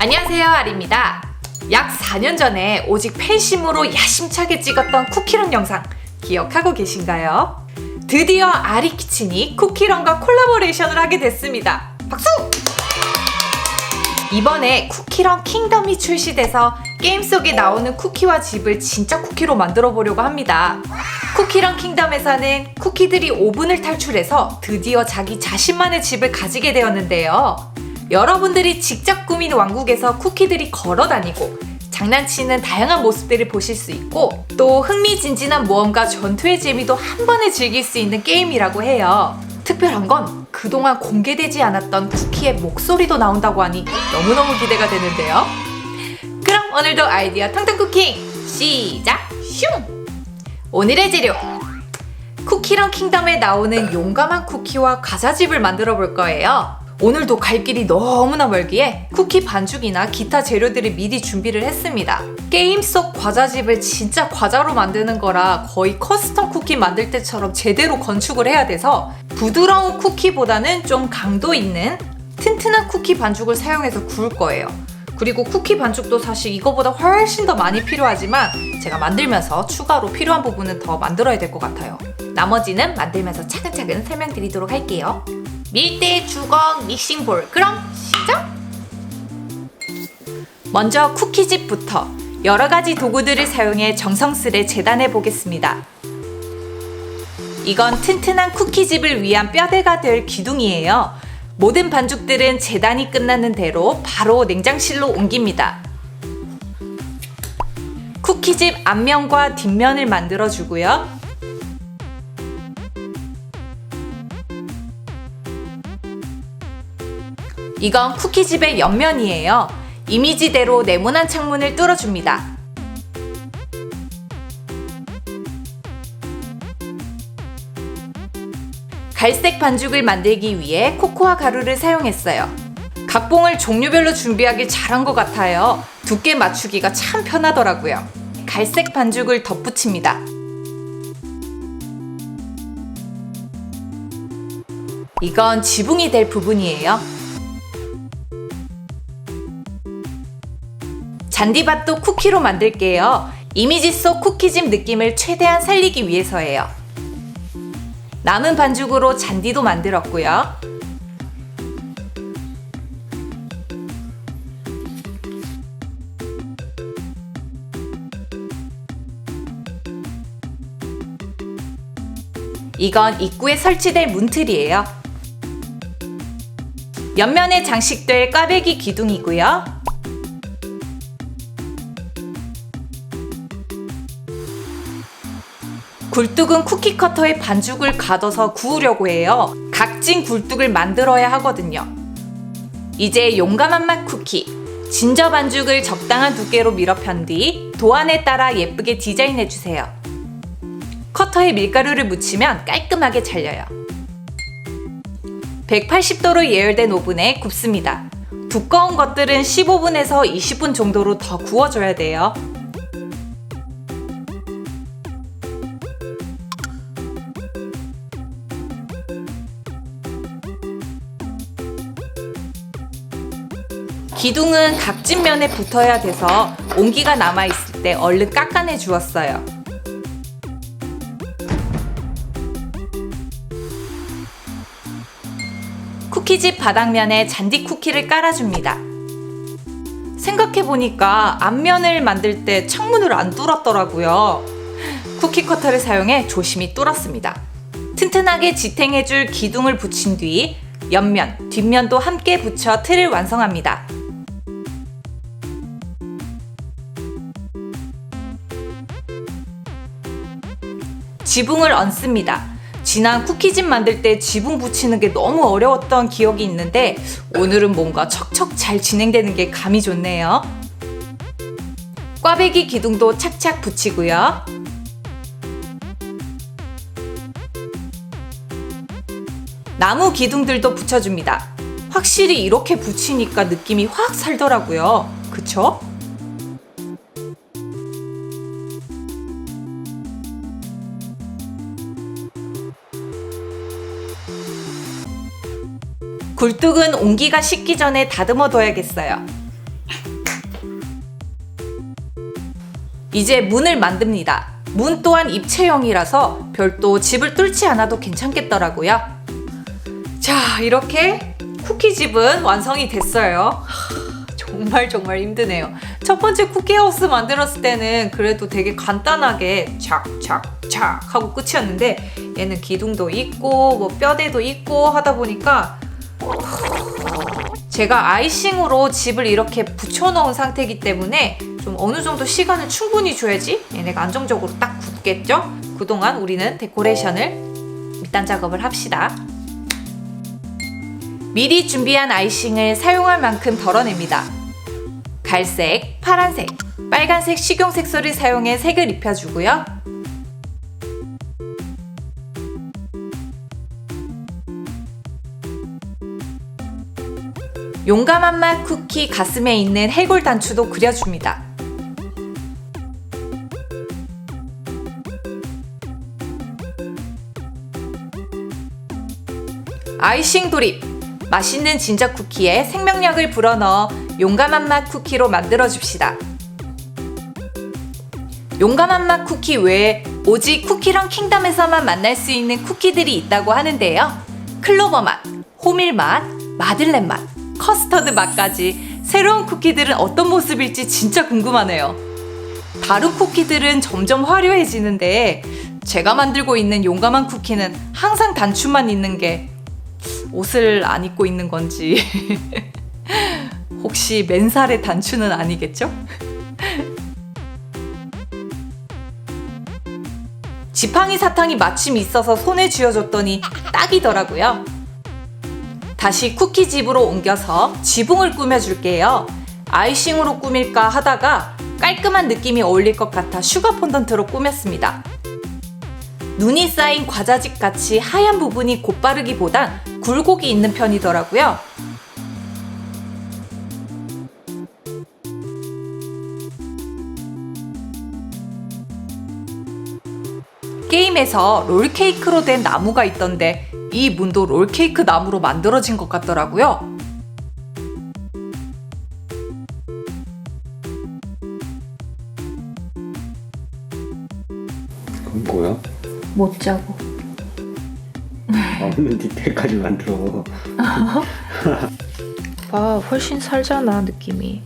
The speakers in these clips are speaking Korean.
안녕하세요, 아리입니다. 약 4년 전에 오직 팬심으로 야심차게 찍었던 쿠키런 영상 기억하고 계신가요? 드디어 아리키친이 쿠키런과 콜라보레이션을 하게 됐습니다. 박수! 이번에 쿠키런 킹덤이 출시돼서 게임 속에 나오는 쿠키와 집을 진짜 쿠키로 만들어 보려고 합니다. 쿠키런 킹덤에서는 쿠키들이 오븐을 탈출해서 드디어 자기 자신만의 집을 가지게 되었는데요. 여러분들이 직접 꾸민 왕국에서 쿠키들이 걸어다니고 장난치는 다양한 모습들을 보실 수 있고 또 흥미진진한 모험과 전투의 재미도 한 번에 즐길 수 있는 게임이라고 해요. 특별한 건 그동안 공개되지 않았던 쿠키의 목소리도 나온다고 하니 너무너무 기대가 되는데요. 그럼 오늘도 아이디어 탕탕 쿠킹 시작! 슝! 오늘의 재료! 쿠키런 킹덤에 나오는 용감한 쿠키와 과자집을 만들어 볼 거예요. 오늘도 갈 길이 너무나 멀기에 쿠키 반죽이나 기타 재료들을 미리 준비를 했습니다. 게임 속 과자집을 진짜 과자로 만드는 거라 거의 커스텀 쿠키 만들 때처럼 제대로 건축을 해야 돼서 부드러운 쿠키보다는 좀 강도 있는 튼튼한 쿠키 반죽을 사용해서 구울 거예요. 그리고 쿠키 반죽도 사실 이거보다 훨씬 더 많이 필요하지만 제가 만들면서 추가로 필요한 부분은 더 만들어야 될 것 같아요. 나머지는 만들면서 차근차근 설명드리도록 할게요. 밀대, 주걱, 믹싱볼, 그럼 시작! 먼저 쿠키집부터 여러가지 도구들을 사용해 정성스레 재단해 보겠습니다. 이건 튼튼한 쿠키집을 위한 뼈대가 될 기둥이에요. 모든 반죽들은 재단이 끝나는 대로 바로 냉장실로 옮깁니다. 쿠키집 앞면과 뒷면을 만들어 주고요. 이건 쿠키집의 옆면이에요. 이미지대로 네모난 창문을 뚫어줍니다. 갈색 반죽을 만들기 위해 코코아 가루를 사용했어요. 각봉을 종류별로 준비하길 잘한 것 같아요. 두께 맞추기가 참 편하더라고요. 갈색 반죽을 덧붙입니다. 이건 지붕이 될 부분이에요. 잔디밭도 쿠키로 만들게요. 이미지 속 쿠키집 느낌을 최대한 살리기 위해서예요. 남은 반죽으로 잔디도 만들었고요. 이건 입구에 설치될 문틀이에요. 옆면에 장식될 꽈배기 기둥이고요. 굴뚝은 쿠키 커터에 반죽을 가둬서 구우려고 해요. 각진 굴뚝을 만들어야 하거든요. 이제 용감한 맛 쿠키. 진저 반죽을 적당한 두께로 밀어 편 뒤 도안에 따라 예쁘게 디자인해주세요. 커터에 밀가루를 묻히면 깔끔하게 잘려요. 180도로 예열된 오븐에 굽습니다. 두꺼운 것들은 15분에서 20분 정도로 더 구워줘야 돼요. 기둥은 각진 면에 붙어야 돼서 온기가 남아있을 때 얼른 깎아내 주었어요. 쿠키집 바닥면에 잔디 쿠키를 깔아줍니다. 생각해보니까 앞면을 만들 때 창문을 안 뚫었더라고요. 쿠키 커터를 사용해 조심히 뚫었습니다. 튼튼하게 지탱해줄 기둥을 붙인 뒤 옆면, 뒷면도 함께 붙여 틀을 완성합니다. 지붕을 얹습니다. 지난 쿠키집 만들 때 지붕 붙이는 게 너무 어려웠던 기억이 있는데 오늘은 뭔가 척척 잘 진행되는 게 감이 좋네요. 꽈배기 기둥도 착착 붙이고요. 나무 기둥들도 붙여줍니다. 확실히 이렇게 붙이니까 느낌이 확 살더라고요. 그쵸? 굴뚝은 온기가 식기 전에 다듬어 둬야겠어요. 이제 문을 만듭니다. 문 또한 입체형이라서 별도 집을 뚫지 않아도 괜찮겠더라고요. 자, 이렇게 쿠키집은 완성이 됐어요. 정말 힘드네요. 첫 번째 쿠키하우스 만들었을 때는 그래도 되게 간단하게 착착착 하고 끝이었는데 얘는 기둥도 있고 뭐 뼈대도 있고 하다 보니까 제가 아이싱으로 집을 이렇게 붙여놓은 상태이기 때문에 좀 어느 정도 시간을 충분히 줘야지 얘네가 안정적으로 딱 굳겠죠? 그동안 우리는 데코레이션을 밑단 작업을 합시다. 미리 준비한 아이싱을 사용할 만큼 덜어냅니다. 갈색, 파란색, 빨간색 식용색소를 사용해 색을 입혀주고요. 용감한 맛 쿠키 가슴에 있는 해골 단추도 그려줍니다. 아이싱 돌입! 맛있는 진저 쿠키에 생명력을 불어넣어 용감한 맛 쿠키로 만들어줍시다. 용감한 맛 쿠키 외에 오직 쿠키런 킹덤에서만 만날 수 있는 쿠키들이 있다고 하는데요. 클로버 맛, 호밀 맛, 마들렌 맛, 커스터드 맛까지 새로운 쿠키들은 어떤 모습일지 진짜 궁금하네요. 다른 쿠키들은 점점 화려해지는데 제가 만들고 있는 용감한 쿠키는 항상 단추만 있는 게 옷을 안 입고 있는 건지 혹시 맨살의 단추는 아니겠죠? 지팡이 사탕이 마침 있어서 손에 쥐어줬더니 딱이더라고요. 다시 쿠키집으로 옮겨서 지붕을 꾸며줄게요. 아이싱으로 꾸밀까 하다가 깔끔한 느낌이 어울릴 것 같아 슈가 폰던트로 꾸몄습니다. 눈이 쌓인 과자집 같이 하얀 부분이 곧바르기보단 굴곡이 있는 편이더라고요. 게임에서 롤케이크로 된 나무가 있던데 이 문도 롤케이크 나무로 만들어진 것 같더라고요. 그건 뭐야? 못 자고. 없는 디테일까지 만들어. 봐, 훨씬 살잖아, 느낌이.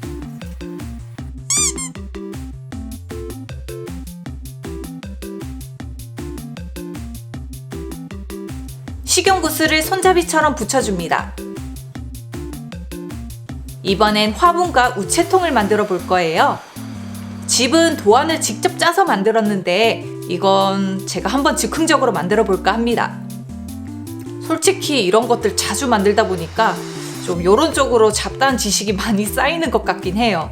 식용구슬을 손잡이처럼 붙여줍니다. 이번엔 화분과 우체통을 만들어 볼 거예요. 집은 도안을 직접 짜서 만들었는데 이건 제가 한번 즉흥적으로 만들어 볼까 합니다. 솔직히 이런 것들 자주 만들다 보니까 좀 이런 쪽으로 잡다한 지식이 많이 쌓이는 것 같긴 해요.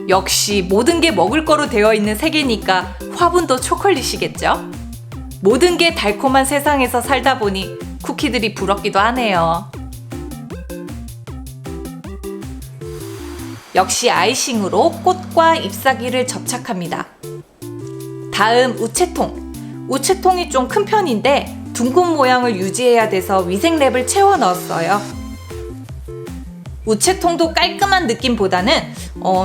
역시 모든 게 먹을 거로 되어 있는 세계니까 화분도 초콜릿이겠죠? 모든 게 달콤한 세상에서 살다 보니 쿠키들이 부럽기도 하네요. 역시 아이싱으로 꽃과 잎사귀를 접착합니다. 다음 우체통. 우체통이 좀 큰 편인데 둥근 모양을 유지해야 돼서 위생랩을 채워 넣었어요. 우체통도 깔끔한 느낌보다는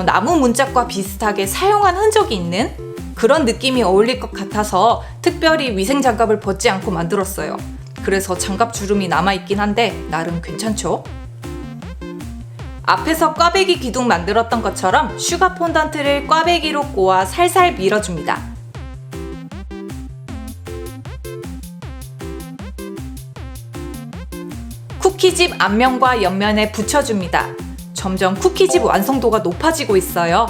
나무 문짝과 비슷하게 사용한 흔적이 있는 그런 느낌이 어울릴 것 같아서 특별히 위생장갑을 벗지 않고 만들었어요. 그래서 장갑 주름이 남아있긴 한데 나름 괜찮죠? 앞에서 꽈배기 기둥 만들었던 것처럼 슈가 폰던트를 꽈배기로 꼬아 살살 밀어줍니다. 쿠키집 앞면과 옆면에 붙여줍니다. 점점 쿠키집 완성도가 높아지고 있어요.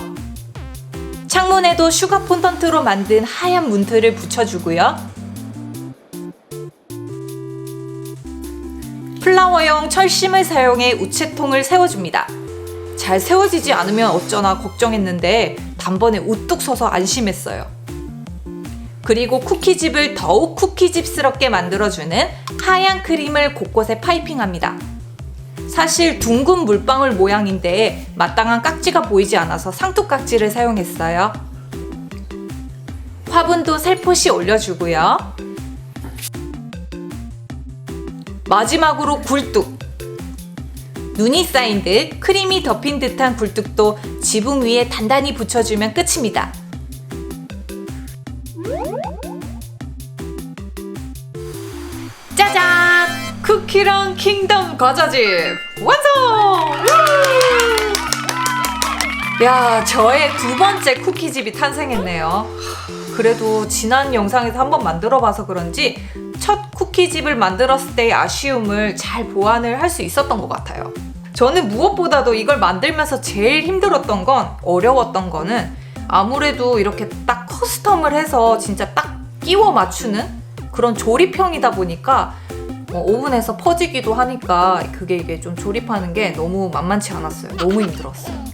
창문에도 슈가 폰던트로 만든 하얀 문틀을 붙여주고요. 플라워용 철심을 사용해 우체통을 세워줍니다. 잘 세워지지 않으면 어쩌나 걱정했는데 단번에 우뚝 서서 안심했어요. 그리고 쿠키집을 더욱 쿠키집스럽게 만들어주는 하얀 크림을 곳곳에 파이핑합니다. 사실 둥근 물방울 모양인데 마땅한 깍지가 보이지 않아서 상투깍지를 사용했어요. 화분도 살포시 올려주고요. 마지막으로 굴뚝. 눈이 쌓인 듯 크림이 덮인 듯한 굴뚝도 지붕 위에 단단히 붙여주면 끝입니다. 짜잔! 쿠키런 킹덤 과자집 완성! 야, 저의 두 번째 쿠키집이 탄생했네요. 그래도 지난 영상에서 한번 만들어봐서 그런지 첫 쿠키집을 만들었을 때의 아쉬움을 잘 보완을 할 수 있었던 것 같아요. 저는 무엇보다도 이걸 만들면서 제일 힘들었던 건, 어려웠던 거는 아무래도 이렇게 딱 커스텀을 해서 진짜 딱 끼워 맞추는 그런 조립형이다 보니까 오븐에서 퍼지기도 하니까 이게 좀 조립하는 게 너무 만만치 않았어요. 너무 힘들었어요.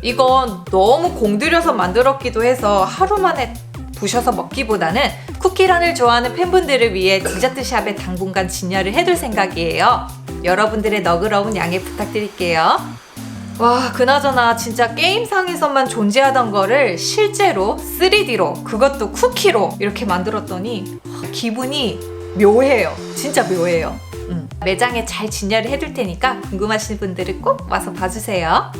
이건 너무 공들여서 만들었기도 해서 하루 만에 부셔서 먹기보다는 쿠키런을 좋아하는 팬분들을 위해 디저트샵에 당분간 진열을 해둘 생각이에요. 여러분들의 너그러운 양해 부탁드릴게요. 와, 그나저나 진짜 게임상에서만 존재하던 거를 실제로 3D로, 그것도 쿠키로 이렇게 만들었더니 기분이 묘해요. 진짜 묘해요. 매장에 잘 진열을 해둘 테니까 궁금하신 분들은 꼭 와서 봐주세요.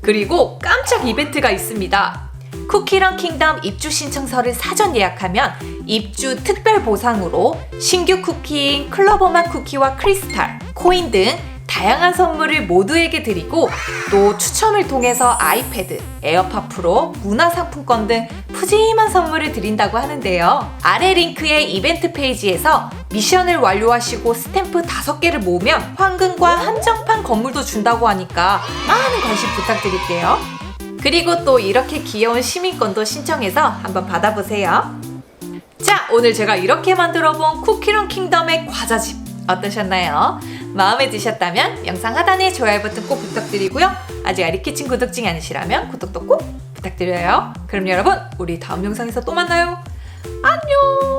그리고 깜짝 이벤트가 있습니다. 쿠키런 킹덤 입주 신청서를 사전 예약하면 입주 특별 보상으로 신규 쿠키인 클로버맛 쿠키와 크리스탈, 코인 등 다양한 선물을 모두에게 드리고, 또 추첨을 통해서 아이패드, 에어팟 프로, 문화상품권 등 푸짐한 선물을 드린다고 하는데요. 아래 링크의 이벤트 페이지에서 미션을 완료하시고 스탬프 5개를 모으면 황금과 한정판 건물도 준다고 하니까 많은 관심 부탁드릴게요. 그리고 또 이렇게 귀여운 시민권도 신청해서 한번 받아보세요. 자, 오늘 제가 이렇게 만들어본 쿠키런 킹덤의 과자집 어떠셨나요? 마음에 드셨다면 영상 하단에 좋아요 버튼 꼭 부탁드리고요. 아직 아리키친 구독 중이 아니시라면 구독도 꼭 부탁드려요. 그럼 여러분, 우리 다음 영상에서 또 만나요. 안녕!